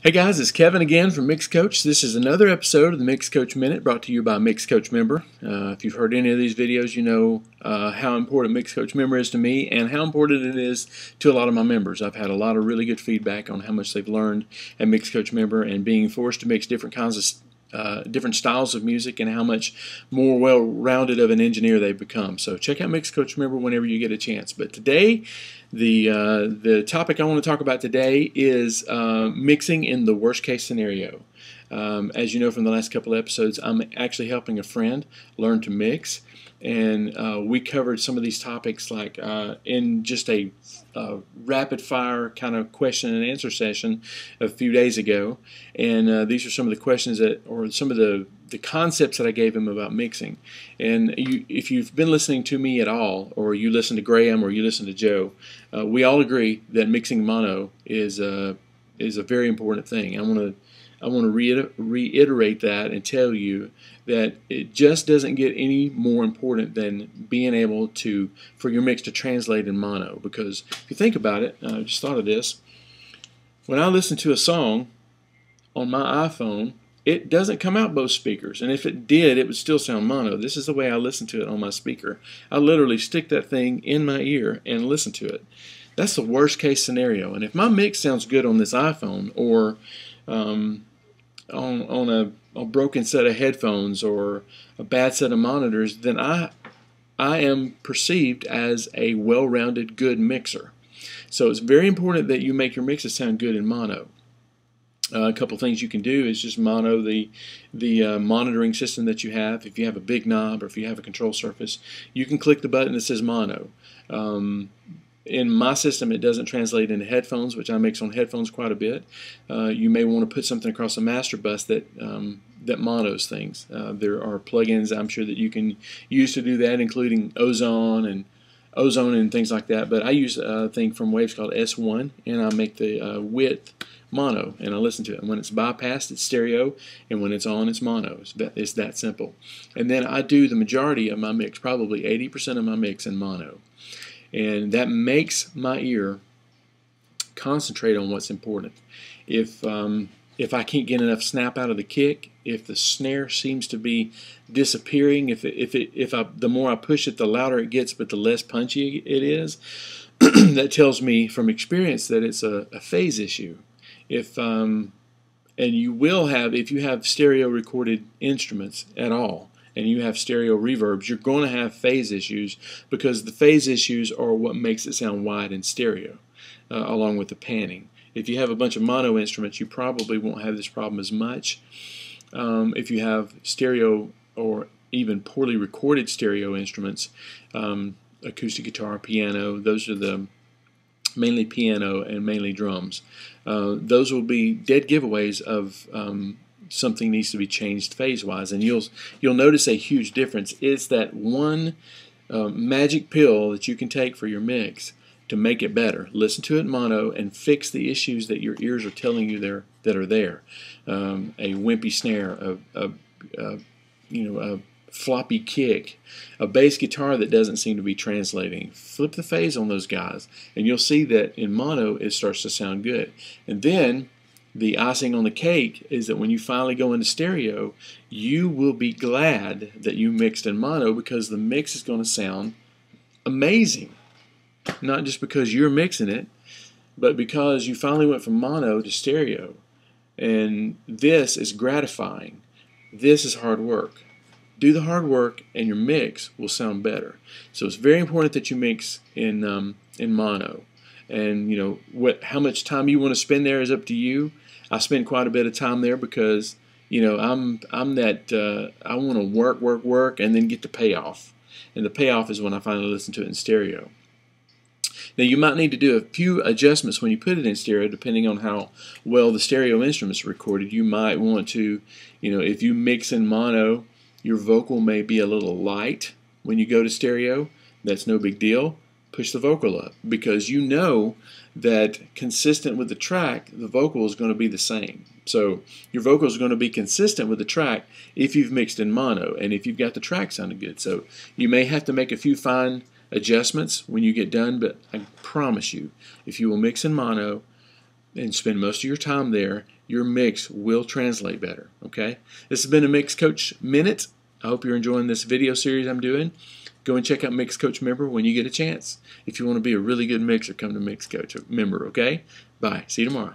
Hey guys, it's Kevin again from MixCoach. This is another episode of the MixCoach Minute brought to you by MixCoach Member. If you've heard any of these videos, you know how important MixCoach Member is to me and how important it is to a lot of my members. I've had a lot of really good feedback on how much they've learned at MixCoach Member and being forced to mix different kinds of different styles of music and how much more well-rounded of an engineer they've become. So check out MixCoach Member whenever you get a chance. But today, the topic I want to talk about today is mixing in the worst-case scenario. As you know from the last couple of episodes, I'm actually helping a friend learn to mix, and we covered some of these topics like in just a rapid-fire kind of question and answer session a few days ago, and these are some of the questions or some of the concepts that I gave him about mixing. And if you've been listening to me at all, or you listen to Graham, or you listen to Joe, we all agree that mixing mono is a very important thing. I want to reiterate that and tell you that it just doesn't get any more important than being able for your mix to translate in mono. Because if you think about it, I just thought of this. When I listen to a song on my iPhone, it doesn't come out both speakers, and if it did, it would still sound mono. This is the way I listen to it on my speaker. I literally stick that thing in my ear and listen to it. That's the worst case scenario. And if my mix sounds good on this iPhone, or on a broken set of headphones or a bad set of monitors, then I am perceived as a well-rounded good mixer. So it's very important that you make your mixes sound good in mono. A couple things you can do is just mono the monitoring system that you have. If you have a big knob or if you have a control surface, you can click the button that says mono. In my system, it doesn't translate into headphones, which I mix on headphones quite a bit. You may want to put something across a master bus that monos things. There are plugins I'm sure that you can use to do that, including ozone and things like that. But I use a thing from Waves called S1, and I make the width mono, and I listen to it. And when it's bypassed, it's stereo, and when it's on, it's mono. It's that simple. And then I do the majority of my mix, probably 80% of my mix, in mono. And that makes my ear concentrate on what's important. If I can't get enough snap out of the kick, if the snare seems to be disappearing, the more I push it, the louder it gets, but the less punchy it is, that tells me from experience that it's a phase issue. And you will have, if you have stereo recorded instruments at all, and you have stereo reverbs, you're going to have phase issues, because the phase issues are what makes it sound wide in stereo, along with the panning. If you have a bunch of mono instruments, you probably won't have this problem as much. If you have stereo or even poorly recorded stereo instruments, acoustic guitar, piano, those are mainly piano and mainly drums. Those will be dead giveaways of something needs to be changed phase-wise, and you'll notice a huge difference. It's that one magic pill that you can take for your mix to make it better. Listen to it in mono and fix the issues that your ears are telling you that are there. A wimpy snare, a floppy kick, a bass guitar that doesn't seem to be translating. Flip the phase on those guys, and you'll see that in mono it starts to sound good. And then the icing on the cake is that when you finally go into stereo, you will be glad that you mixed in mono, because the mix is going to sound amazing. Not just because you're mixing it, but because you finally went from mono to stereo. And this is gratifying. This is hard work. Do the hard work, and your mix will sound better. So it's very important that you mix in mono. And how much time you want to spend there is up to you. I spend quite a bit of time there because I'm that I want to work, and then get the payoff. And the payoff is when I finally listen to it in stereo. Now, you might need to do a few adjustments when you put it in stereo, depending on how well the stereo instrument's recorded. You might want to, if you mix in mono, your vocal may be a little light when you go to stereo. That's no big deal. Push the vocal up, because you know that consistent with the track, the vocal is going to be the same. So your vocal is going to be consistent with the track if you've mixed in mono and if you've got the track sounding good. So you may have to make a few fine adjustments when you get done, but I promise you, if you will mix in mono, and spend most of your time there, your mix will translate better. Okay? This has been a Mix Coach Minute. I hope you're enjoying this video series I'm doing. Go and check out Mix Coach Member when you get a chance. If you want to be a really good mixer, come to Mix Coach Member, okay? Bye. See you tomorrow.